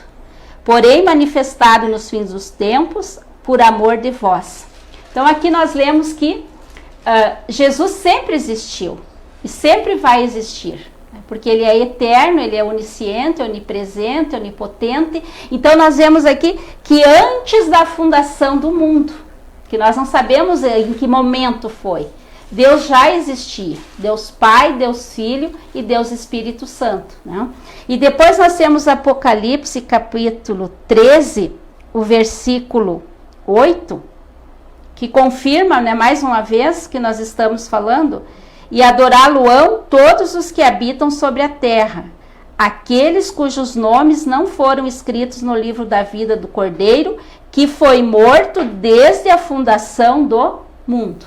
porém manifestado nos fins dos tempos, por amor de vós. Então aqui nós lemos que Jesus sempre existiu e sempre vai existir, porque ele é eterno, ele é onisciente, onipresente, onipotente. Então nós vemos aqui que antes da fundação do mundo, que nós não sabemos em que momento foi, Deus já existia, Deus Pai, Deus Filho e Deus Espírito Santo, né? E depois nós temos Apocalipse capítulo 13, o versículo 8, que confirma, né, mais uma vez que nós estamos falando: e adorá-lo-ão todos os que habitam sobre a terra, aqueles cujos nomes não foram escritos no livro da vida do Cordeiro, que foi morto desde a fundação do mundo.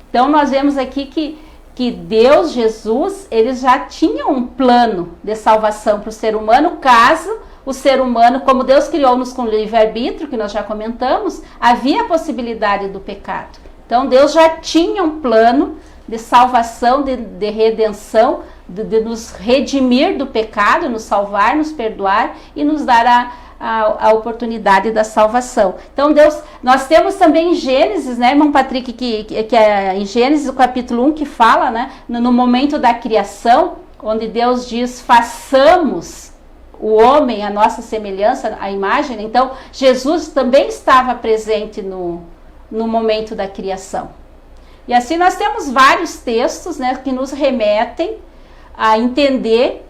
Então nós vemos aqui que Deus, Jesus, ele já tinha um plano de salvação para o ser humano, caso o ser humano, como Deus criou-nos com livre-arbítrio, que nós já comentamos, havia a possibilidade do pecado. Então Deus já tinha um plano de salvação, de redenção, de nos redimir do pecado, nos salvar, nos perdoar e nos dar a oportunidade da salvação. Então nós temos também em Gênesis, né, irmão Patrick, que é em Gênesis, o capítulo 1, que fala, né, no momento da criação, onde Deus diz: façamos o homem à nossa semelhança, a imagem. Então Jesus também estava presente no momento da criação. E assim nós temos vários textos, né, que nos remetem a entender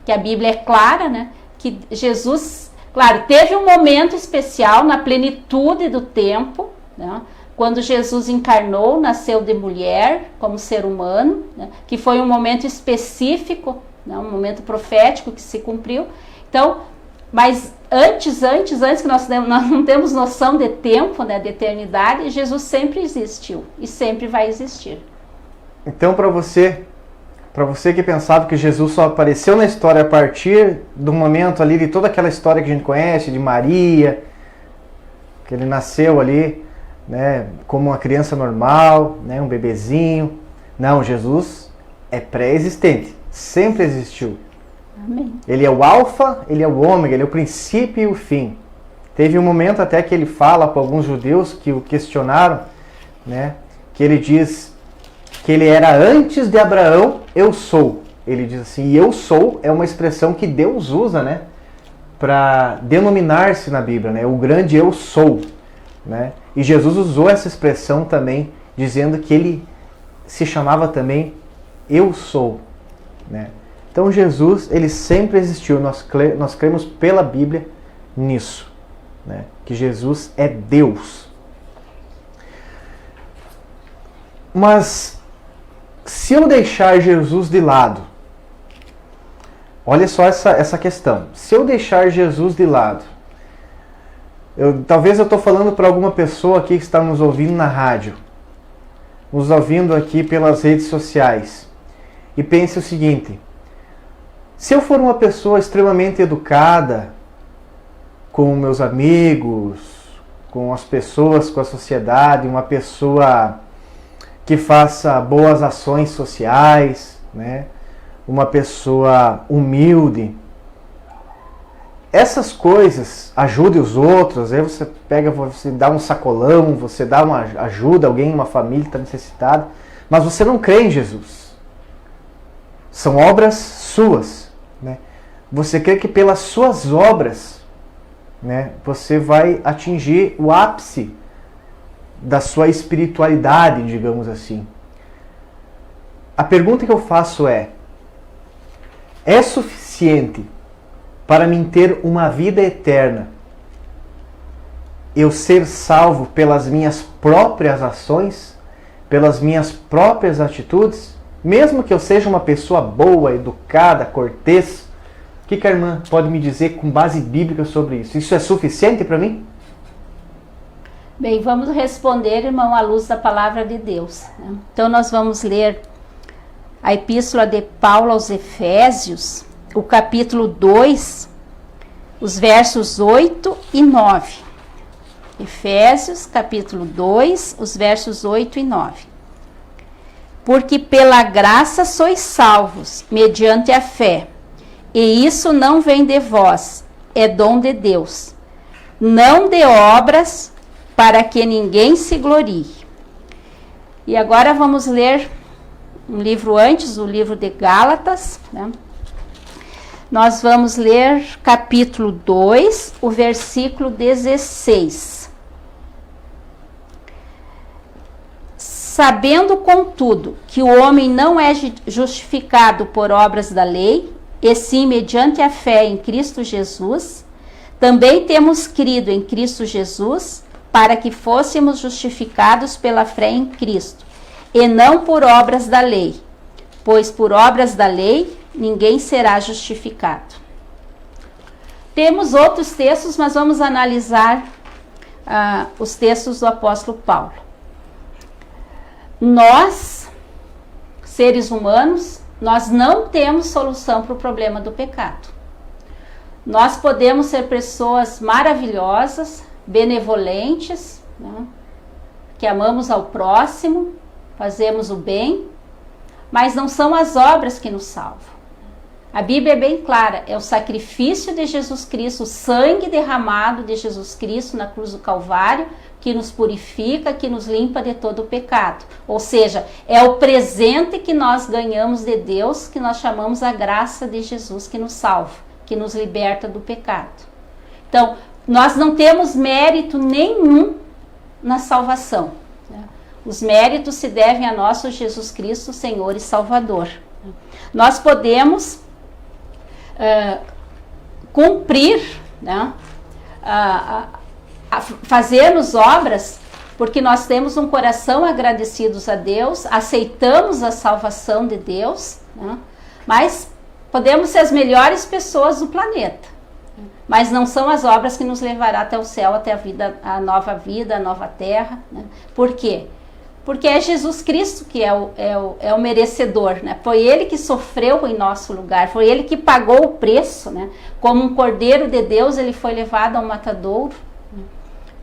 que a Bíblia é clara, né, que Jesus, claro, teve um momento especial na plenitude do tempo, né, quando Jesus encarnou, nasceu de mulher como ser humano, né, que foi um momento específico, né, um momento profético que se cumpriu. Então, mas antes que nós não temos noção de tempo, né, de eternidade, Jesus sempre existiu e sempre vai existir. Então, para você que pensava que Jesus só apareceu na história a partir do momento ali de toda aquela história que a gente conhece, de Maria, que ele nasceu ali, né, como uma criança normal, né, um bebezinho. Não, Jesus é pré-existente, sempre existiu. Amém. Ele é o alfa, ele é o ômega, ele é o princípio e o fim. Teve um momento até que ele fala para alguns judeus que o questionaram, né, que ele diz que ele era antes de Abraão, eu sou. Ele diz assim, e eu sou é uma expressão que Deus usa, né, para denominar-se na Bíblia, né? O grande eu sou, né? E Jesus usou essa expressão também, dizendo que ele se chamava também eu sou, né? Então Jesus, ele sempre existiu. Nós cremos pela Bíblia nisso, né? Que Jesus é Deus. Mas se eu deixar Jesus de lado, olha só essa questão. Se eu deixar Jesus de lado, talvez eu estou falando para alguma pessoa aqui que está nos ouvindo na rádio, nos ouvindo aqui pelas redes sociais, e pense o seguinte: se eu for uma pessoa extremamente educada com meus amigos, com as pessoas, com a sociedade, uma pessoa que faça boas ações sociais, né? Uma pessoa humilde, essas coisas, ajude os outros, aí você dá um sacolão, você dá uma ajuda a alguém, uma família que está necessitada, mas você não crê em Jesus. São obras suas, né? Você crê que pelas suas obras, né, você vai atingir o ápice da sua espiritualidade, digamos assim. A pergunta que eu faço é suficiente para mim ter uma vida eterna eu ser salvo pelas minhas próprias ações, pelas minhas próprias atitudes, mesmo que eu seja uma pessoa boa, educada, cortês? O que a irmã pode me dizer com base bíblica sobre isso? Isso é suficiente para mim? Bem, vamos responder, irmão, à luz da palavra de Deus, né? Então nós vamos ler a epístola de Paulo aos Efésios, o capítulo 2, os versos 8 e 9. Efésios, capítulo 2, os versos 8 e 9. Porque pela graça sois salvos, mediante a fé, e isso não vem de vós, é dom de Deus, não de obras, para que ninguém se glorie. E agora vamos ler um livro antes, o livro de Gálatas, né? Nós vamos ler capítulo 2, o versículo 16. Sabendo, contudo, que o homem não é justificado por obras da lei, e sim mediante a fé em Cristo Jesus, também temos crido em Cristo Jesus, para que fôssemos justificados pela fé em Cristo, e não por obras da lei, pois por obras da lei ninguém será justificado. Temos outros textos, mas vamos analisar os textos do apóstolo Paulo. Nós, seres humanos, nós não temos solução para o problema do pecado. Nós podemos ser pessoas maravilhosas, benevolentes, né, que amamos ao próximo, fazemos o bem, mas não são as obras que nos salvam. A Bíblia é bem clara, é o sacrifício de Jesus Cristo, o sangue derramado de Jesus Cristo na cruz do Calvário, que nos purifica, que nos limpa de todo o pecado. Ou seja, é o presente que nós ganhamos de Deus, que nós chamamos a graça de Jesus, que nos salva, que nos liberta do pecado. Então, nós não temos mérito nenhum na salvação, né? Os méritos se devem a nosso Jesus Cristo, Senhor e Salvador. Nós podemos cumprir, né, fazermos obras, porque nós temos um coração agradecidos a Deus, aceitamos a salvação de Deus, né, mas podemos ser as melhores pessoas do planeta. Mas não são as obras que nos levará até o céu, até a nova vida, a nova terra, né? Por quê? Porque é Jesus Cristo que é o merecedor, né? Foi Ele que sofreu em nosso lugar, foi Ele que pagou o preço, né? Como um cordeiro de Deus, Ele foi levado ao matadouro.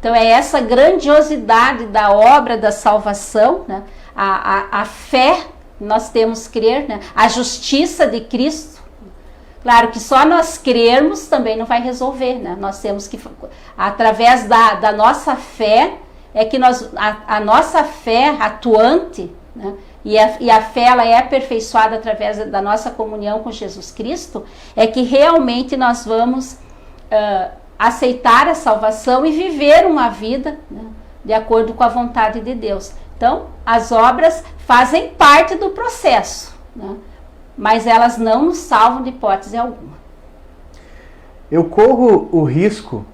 Então é essa grandiosidade da obra da salvação, né? A fé, nós temos que crer, né? A justiça de Cristo. Claro que só nós crermos também não vai resolver, né? Nós temos que, através da nossa fé, é que a nossa fé atuante, né? E a fé ela é aperfeiçoada através da nossa comunhão com Jesus Cristo, é que realmente nós vamos aceitar a salvação e viver uma vida, né, de acordo com a vontade de Deus. Então, as obras fazem parte do processo, né, mas elas não nos salvam de hipótese alguma. Eu corro o risco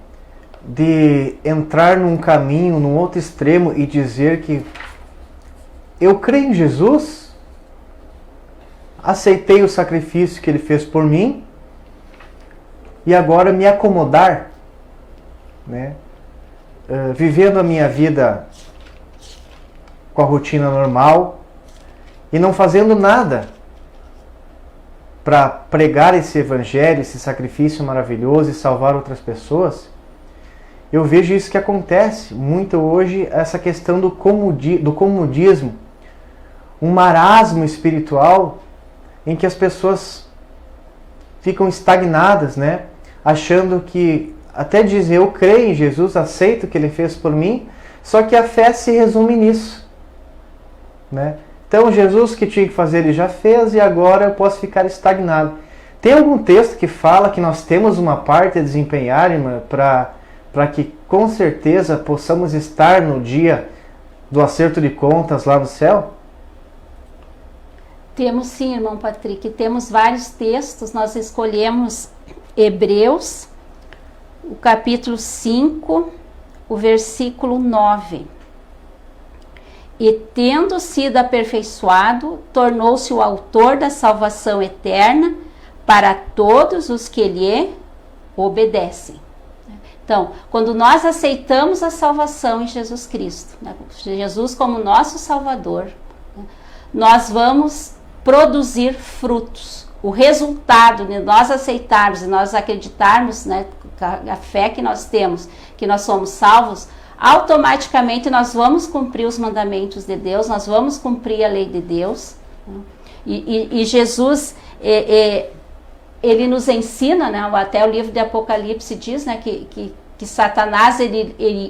de entrar num caminho, num outro extremo e dizer que eu creio em Jesus, aceitei o sacrifício que Ele fez por mim e agora me acomodar, né? Vivendo a minha vida com a rotina normal e não fazendo nada para pregar esse evangelho, esse sacrifício maravilhoso e salvar outras pessoas. Eu vejo isso que acontece muito hoje, essa questão do comodismo, um marasmo espiritual em que as pessoas ficam estagnadas, né? Achando que, até dizem, eu creio em Jesus, aceito o que Ele fez por mim, só que a fé se resume nisso, né? Então, Jesus que tinha que fazer, Ele já fez e agora eu posso ficar estagnado. Tem algum texto que fala que nós temos uma parte a desempenhar, irmã, para que com certeza possamos estar no dia do acerto de contas lá no céu? Temos sim, irmão Patrick, temos vários textos, nós escolhemos Hebreus, o capítulo 5, o versículo 9. E tendo sido aperfeiçoado, tornou-se o autor da salvação eterna para todos os que lhe obedecem. Então, quando nós aceitamos a salvação em Jesus Cristo, né, Jesus como nosso Salvador, né, nós vamos produzir frutos. O resultado de nós aceitarmos e nós acreditarmos, né, a fé que nós temos, que nós somos salvos, automaticamente nós vamos cumprir os mandamentos de Deus, nós vamos cumprir a lei de Deus. Né? E Jesus, ele nos ensina, né, até o livro de Apocalipse diz, né, que Satanás,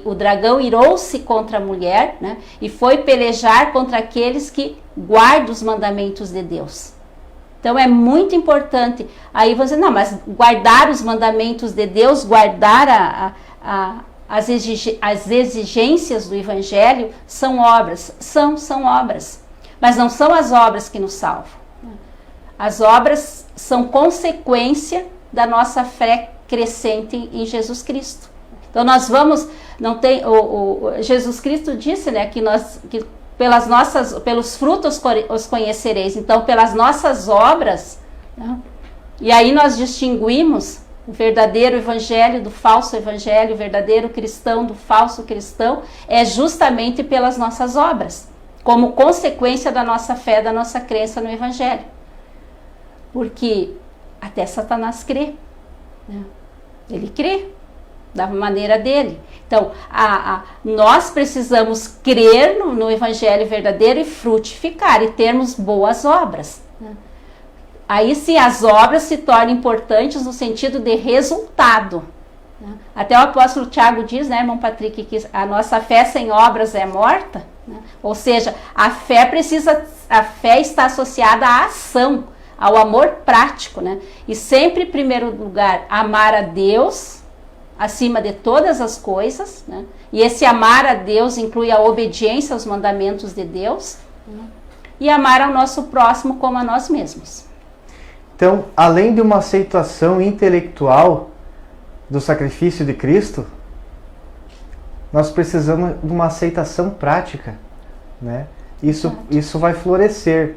o dragão irou-se contra a mulher, né, e foi pelejar contra aqueles que guardam os mandamentos de Deus. Então é muito importante. Aí você, não, mas guardar os mandamentos de Deus, guardar as exigências do Evangelho são obras. São obras. Mas não são as obras que nos salvam. As obras são consequência da nossa fé crescente em Jesus Cristo. Então nós vamos, Jesus Cristo disse, né, que pelos frutos os conhecereis. Então pelas nossas obras, né, e aí nós distinguimos o verdadeiro evangelho do falso evangelho, o verdadeiro cristão do falso cristão, é justamente pelas nossas obras, como consequência da nossa fé, da nossa crença no evangelho. Porque até Satanás crê, né? Ele crê da maneira dele. Então, nós precisamos crer no evangelho verdadeiro e frutificar, e termos boas obras, né? Aí sim as obras se tornam importantes no sentido de resultado, né? Até o apóstolo Tiago diz, né, irmão Patrick, que a nossa fé sem obras é morta, né? Ou seja, a fé está associada à ação, ao amor prático, né? E sempre, em primeiro lugar, amar a Deus acima de todas as coisas, né? E esse amar a Deus inclui a obediência aos mandamentos de Deus, né? E amar ao nosso próximo como a nós mesmos. Então, além de uma aceitação intelectual do sacrifício de Cristo, nós precisamos de uma aceitação prática, né? Isso vai florescer.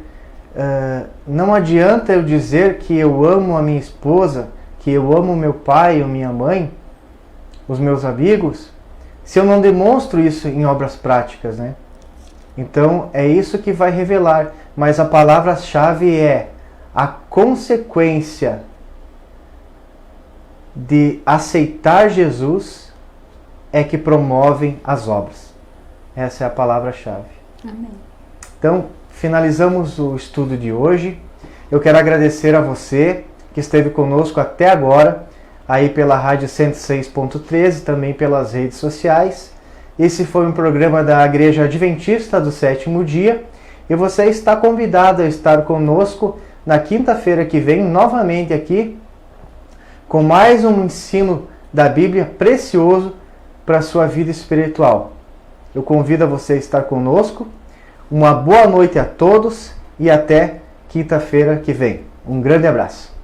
Não adianta eu dizer que eu amo a minha esposa, que eu amo meu pai ou minha mãe, os meus amigos, se eu não demonstro isso em obras práticas, né? Então, é isso que vai revelar. Mas a palavra-chave é a consequência de aceitar Jesus é que promovem as obras. Essa é a palavra-chave. Amém. Então, finalizamos o estudo de hoje. Eu quero agradecer a você que esteve conosco até agora, aí pela Rádio 106.13, também pelas redes sociais. Esse foi um programa da Igreja Adventista do Sétimo Dia, e você está convidado a estar conosco na quinta-feira que vem, novamente aqui, com mais um ensino da Bíblia precioso para a sua vida espiritual. Eu convido a você a estar conosco. Uma boa noite a todos e até quinta-feira que vem. Um grande abraço.